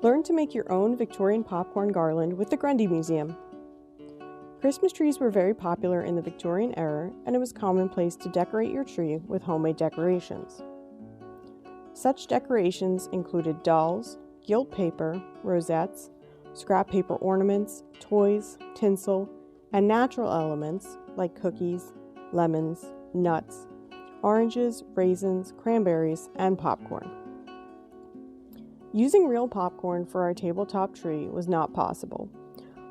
Learn to make your own Victorian popcorn garland with the Grundy Museum. Christmas trees were very popular in the Victorian era, and it was commonplace to decorate your tree with homemade decorations. Such decorations included dolls, gilt paper, rosettes, scrap paper ornaments, toys, tinsel, and natural elements like cookies, lemons, nuts, oranges, raisins, cranberries, and popcorn. Using real popcorn for our tabletop tree was not possible.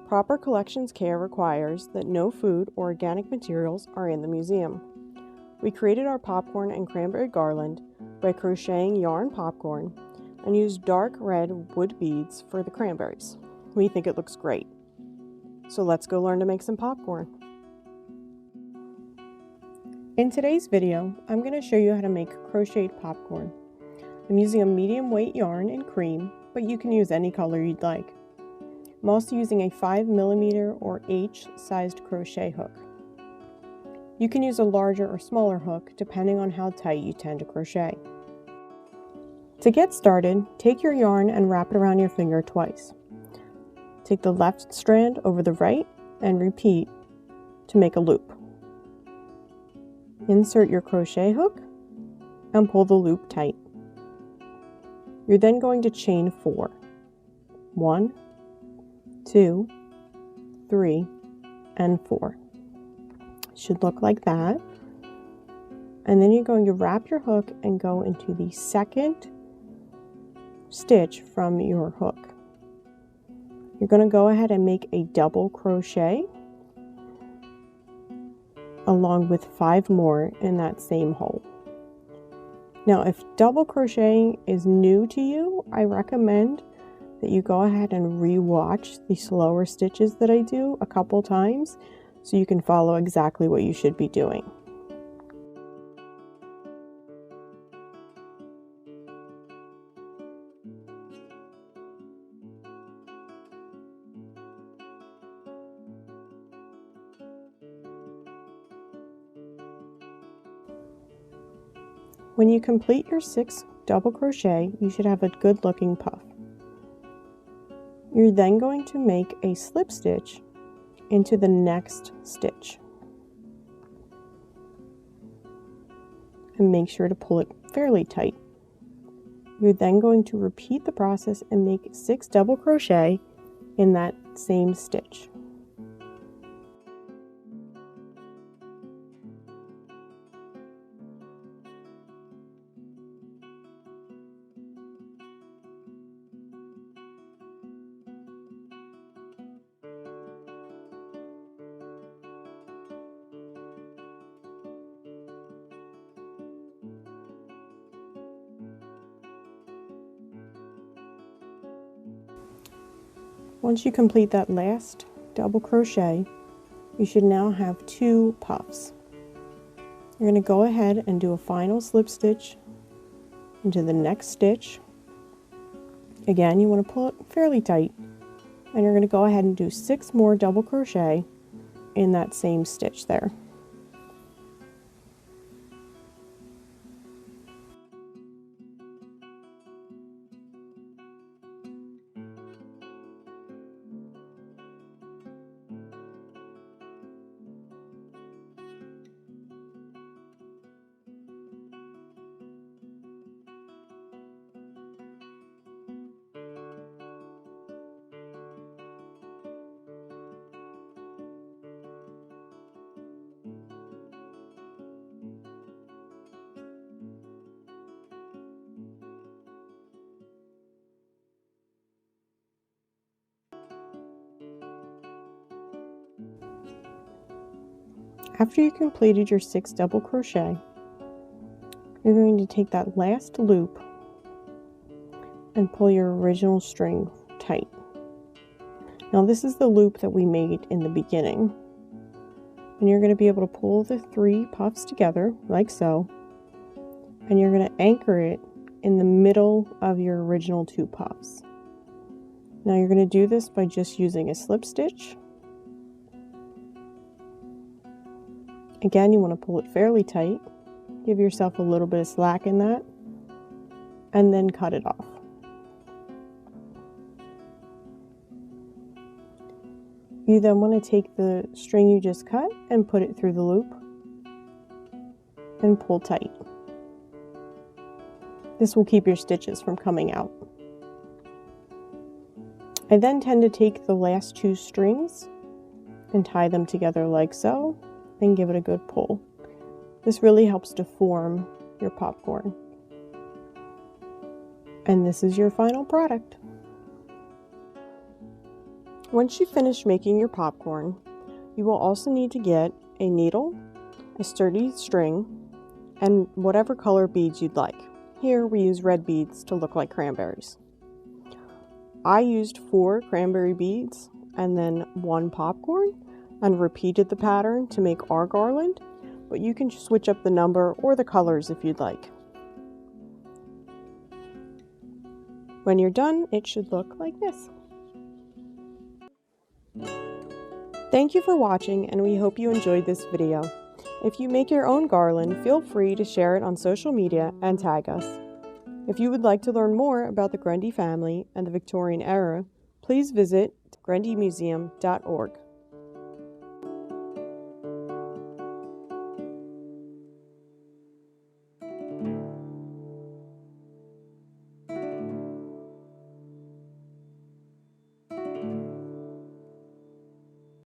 Proper collections care requires that no food or organic materials are in the museum. We created our popcorn and cranberry garland by crocheting yarn popcorn and used dark red wood beads for the cranberries. We think it looks great. So let's go learn to make some popcorn. In today's video, I'm going to show you how to make crocheted popcorn. I'm using a medium weight yarn and cream, but you can use any color you'd like. I'm also using a 5mm or H-sized crochet hook. You can use a larger or smaller hook depending on how tight you tend to crochet. To get started, take your yarn and wrap it around your finger twice. Take the left strand over the right and repeat to make a loop. Insert your crochet hook and pull the loop tight. You're then going to chain 4. 1, 2, 3, and 4. Should look like that. And then you're going to wrap your hook and go into the second stitch from your hook. You're going to go ahead and make a double crochet along with 5 more in that same hole. Now, if double crocheting is new to you, I recommend that you go ahead and re-watch the slower stitches that I do a couple times so you can follow exactly what you should be doing. When you complete your 6 double crochet, you should have a good looking puff. You're then going to make a slip stitch into the next stitch. And make sure to pull it fairly tight. You're then going to repeat the process and make 6 double crochet in that same stitch. Once you complete that last double crochet, you should now have 2 puffs. You're going to go ahead and do a final slip stitch into the next stitch. Again, you want to pull it fairly tight, and you're going to go ahead and do 6 more double crochet in that same stitch there. After you completed your 6 double crochet, you're going to take that last loop and pull your original string tight. Now this is the loop that we made in the beginning, and you're going to be able to pull the 3 puffs together like so, and you're going to anchor it in the middle of your original 2 puffs. Now you're going to do this by just using a slip stitch. Again, you want to pull it fairly tight, give yourself a little bit of slack in that, and then cut it off. You then want to take the string you just cut and put it through the loop and pull tight. This will keep your stitches from coming out. I then tend to take the last 2 strings and tie them together like so and give it a good pull. This really helps to form your popcorn. And this is your final product. Once you finish making your popcorn, you will also need to get a needle, a sturdy string, and whatever color beads you'd like. Here we use red beads to look like cranberries. I used 4 cranberry beads and then 1 popcorn and repeated the pattern to make our garland, but you can switch up the number or the colors if you'd like. When you're done, it should look like this. Thank you for watching, and we hope you enjoyed this video. If you make your own garland, feel free to share it on social media and tag us. If you would like to learn more about the Grundy family and the Victorian era, please visit grundymuseum.org.